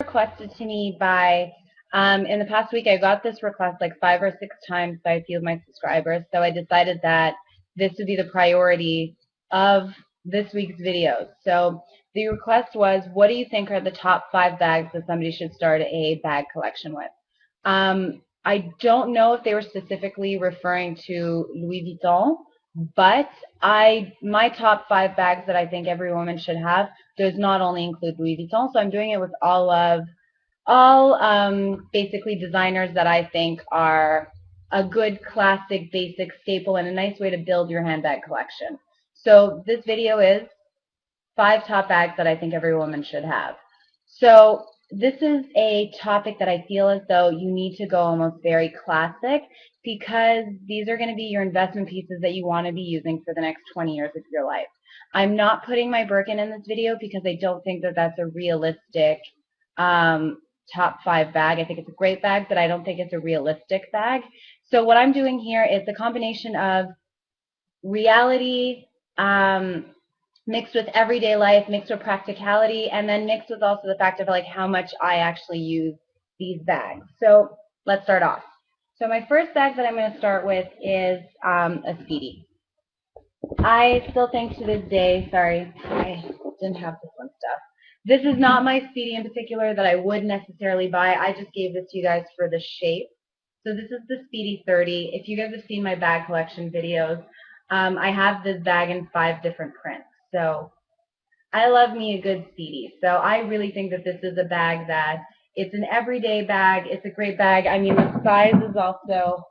requested to me by, in the past week, I got this request like 5 or 6 times by a few of my subscribers, so I decided that this would be the priority of this week's videos. So the request was, what do you think are the top 5 bags that somebody should start a bag collection with? I don't know if they were specifically referring to Louis Vuitton, but my top 5 bags that I think every woman should have does not only include Louis Vuitton, so I'm doing it with all basically designers that I think are a good classic basic staple and a nice way to build your handbag collection. So this video is 5 top bags that I think every woman should have. So this is a topic that I feel as though you need to go almost very classic, because these are going to be your investment pieces that you want to be using for the next 20 years of your life. I'm not putting my Birkin in this video because I don't think that that's a realistic top 5 bag. I think it's a great bag, but I don't think it's a realistic bag. So what I'm doing here is a combination of reality, mixed with everyday life, mixed with practicality, and then mixed with also the fact of like how much I actually use these bags. So let's start off. So my first bag that I'm going to start with is a Speedy. I still think to this day, sorry, I didn't have this one stuff. This is not my Speedy in particular that I would necessarily buy. I just gave this to you guys for the shape. So this is the Speedy 30. If you guys have seen my bag collection videos, I have this bag in 5 different prints. So I love me a good Speedy. So I really think that this is a bag that it's an everyday bag. It's a great bag. I mean, the size is also,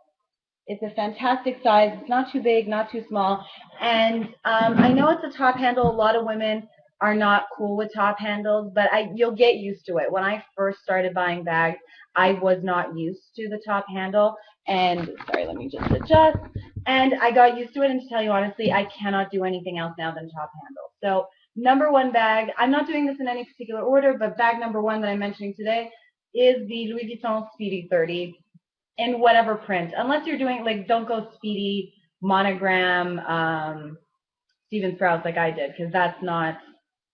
it's a fantastic size. It's not too big, not too small. And I know it's a top handle. A lot of women are not cool with top handles, but you'll get used to it. When I first started buying bags, I was not used to the top handle. And sorry, let me just adjust. And I got used to it, and to tell you honestly, I cannot do anything else now than top handle. So number 1 bag, I'm not doing this in any particular order, but bag number 1 that I'm mentioning today is the Louis Vuitton Speedy 30 in whatever print. Unless you're doing, like, don't go Speedy, monogram, Steven Sprouse like I did, because that's not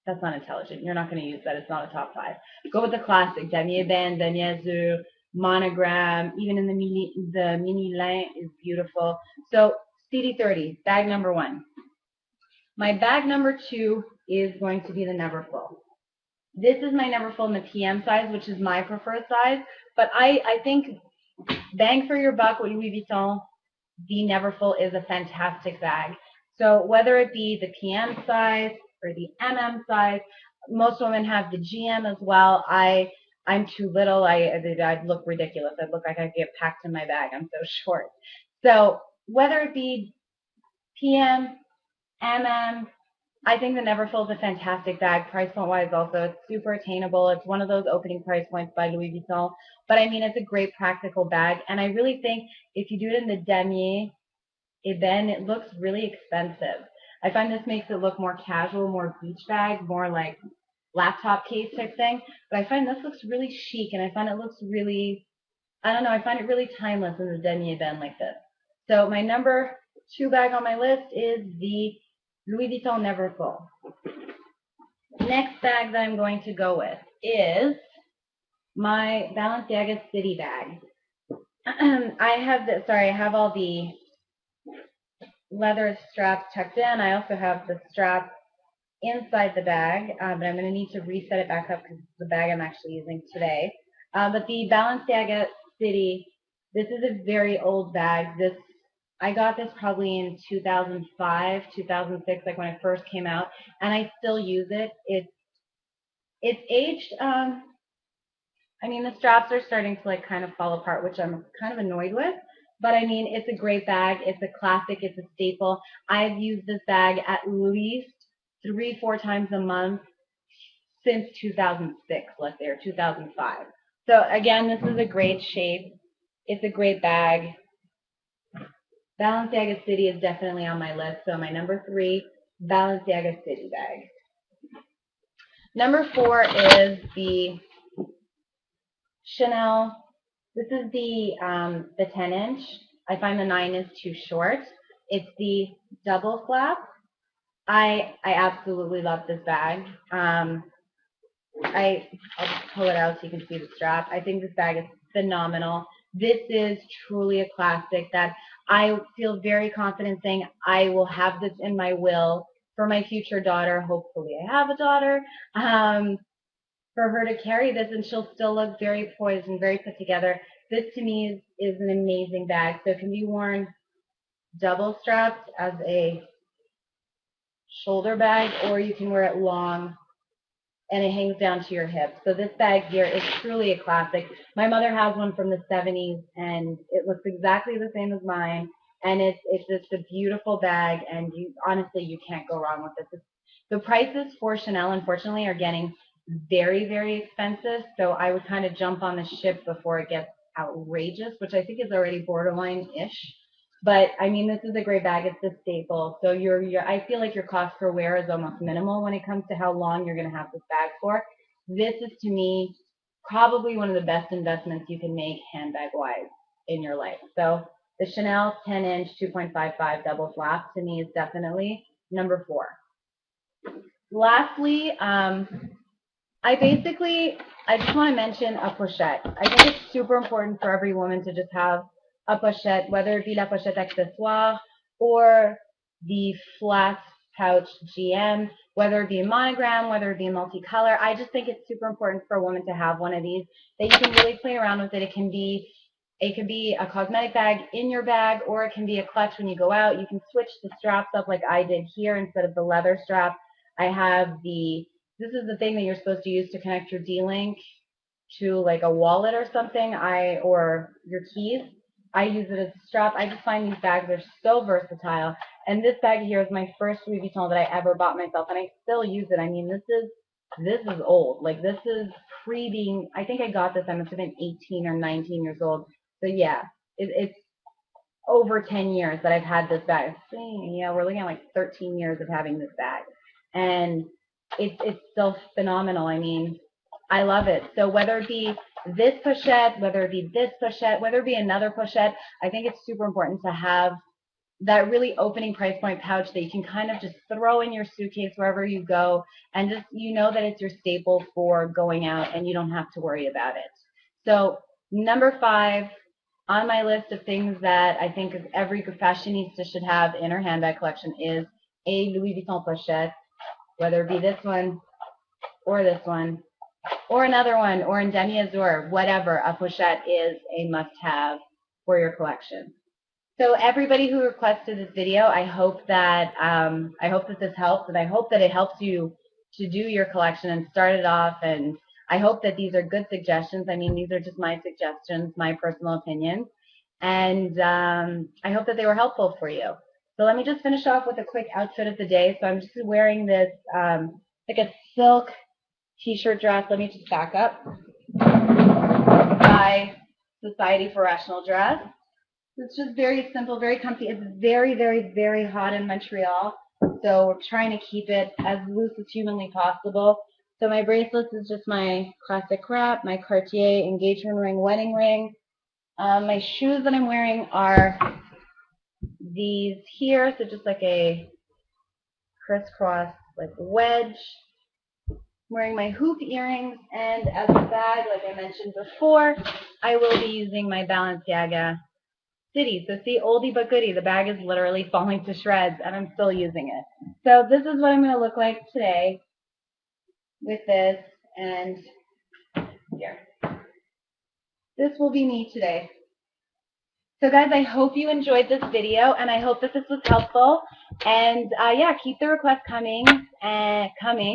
intelligent. You're not going to use that. It's not a top 5. Go with the classic, Damier Ben, Damier Zur, monogram, even in the mini lin is beautiful. So Speedy 30, bag number 1. My bag number 2 is going to be the Neverfull. This is my Neverfull in the PM size, which is my preferred size, but I think bang for your buck with Louis Vuitton, the Neverfull is a fantastic bag. So whether it be the PM size or the MM size, most women have the GM as well. I'm too little. I'd look ridiculous. I'd look like I get packed in my bag. I'm so short. So whether it be PM, MM, I think the Neverfull is a fantastic bag. Price point wise also, it's super attainable. It's one of those opening price points by Louis Vuitton. But I mean, it's a great practical bag. And I really think if you do it in the damier, then it looks really expensive. I find this makes it look more casual, more beach bag, more like laptop case type thing. But I find this looks really chic, and I find it looks really, I don't know, I find it really timeless in the damier bend like this. So my number 2 bag on my list is the Louis Vuitton Neverfull. Next bag that I'm going to go with is my Balenciaga City bag. I have all the leather straps tucked in. I also have the strap inside the bag, but I'm going to need to reset it back up because it's the bag I'm actually using today. But the Balenciaga City, this is a very old bag. I got this probably in 2005, 2006, like when it first came out, and I still use it. It's aged. I mean, the straps are starting to like kind of fall apart, which I'm kind of annoyed with. But I mean, it's a great bag. It's a classic. It's a staple. I've used this bag at least 3-4 times a month since 2006, let's say, or 2005. So again, this is a great shape. It's a great bag. Balenciaga City is definitely on my list. So my number 3, Balenciaga City bag. Number 4 is the Chanel. This is the 10-inch. I find the 9 is too short. It's the double flap. I absolutely love this bag. I'll just pull it out so you can see the strap. I think this bag is phenomenal. This is truly a classic that I feel very confident saying I will have this in my will for my future daughter. Hopefully I have a daughter. For her to carry this and she'll still look very poised and very put together. This to me is an amazing bag. So it can be worn double strapped as a shoulder bag, or you can wear it long and it hangs down to your hips. So this bag here is truly a classic. My mother has one from the 70s, and it looks exactly the same as mine. And it's just a beautiful bag, and honestly, you can't go wrong with this. The prices for Chanel, unfortunately, are getting very, very expensive. So I would kind of jump on the ship before it gets outrageous, which I think is already borderline-ish. But I mean, this is a great bag. It's a staple. So I feel like your cost per wear is almost minimal when it comes to how long you're going to have this bag for. This is to me probably one of the best investments you can make handbag wise in your life. So the Chanel 10-inch 2.55 double flap to me is definitely number 4. Lastly, I just want to mention a pochette. I think it's super important for every woman to just have a pochette, whether it be la pochette accessoire or the flat pouch GM, whether it be a monogram, whether it be a multicolor. I just think it's super important for a woman to have one of these that you can really play around with it. It can be a cosmetic bag in your bag, or it can be a clutch when you go out. You can switch the straps up like I did here. Instead of the leather strap, I have this is the thing that you're supposed to use to connect your D-Link to like a wallet or something, or your keys. I use it as a strap. I just find these bags are so versatile. And this bag here is my first Louis Vuitton that I ever bought myself, and I still use it. I mean, this is old. Like, this is pre-being, I think I got this, I must have been 18 or 19 years old. So yeah, it's over 10 years that I've had this bag. Yeah, we're looking at like 13 years of having this bag. And it's still phenomenal. I mean, I love it. So whether it be this pochette, whether it be this pochette, whether it be another pochette, I think it's super important to have that really opening price point pouch that you can kind of just throw in your suitcase wherever you go, and just, you know, that it's your staple for going out and you don't have to worry about it. So number 5 on my list of things that I think every fashionista should have in her handbag collection is a Louis Vuitton pochette, whether it be this one or this one or another one, or in demi azur, whatever. A pochette is a must-have for your collection. So everybody who requested this video, I hope that this helps, and I hope that it helps you to do your collection and start it off. And I hope that these are good suggestions. I mean, these are just my suggestions, my personal opinions, and I hope that they were helpful for you. So let me just finish off with a quick outfit of the day. So I'm just wearing this like a silk t-shirt dress. Let me just back up. By Society for Rational Dress. It's just very simple, very comfy. It's very, very, very hot in Montreal, so we're trying to keep it as loose as humanly possible. So my bracelets is just my classic wrap, my Cartier engagement ring, wedding ring. My shoes that I'm wearing are these here, so just like a crisscross, like wedge. I'm wearing my hoop earrings, and as a bag, like I mentioned before, I will be using my Balenciaga City. So see, oldie but goodie. The bag is literally falling to shreds, and I'm still using it. So this is what I'm going to look like today with this, and here. This will be me today. So guys, I hope you enjoyed this video, and I hope that this was helpful. And yeah, keep the requests coming.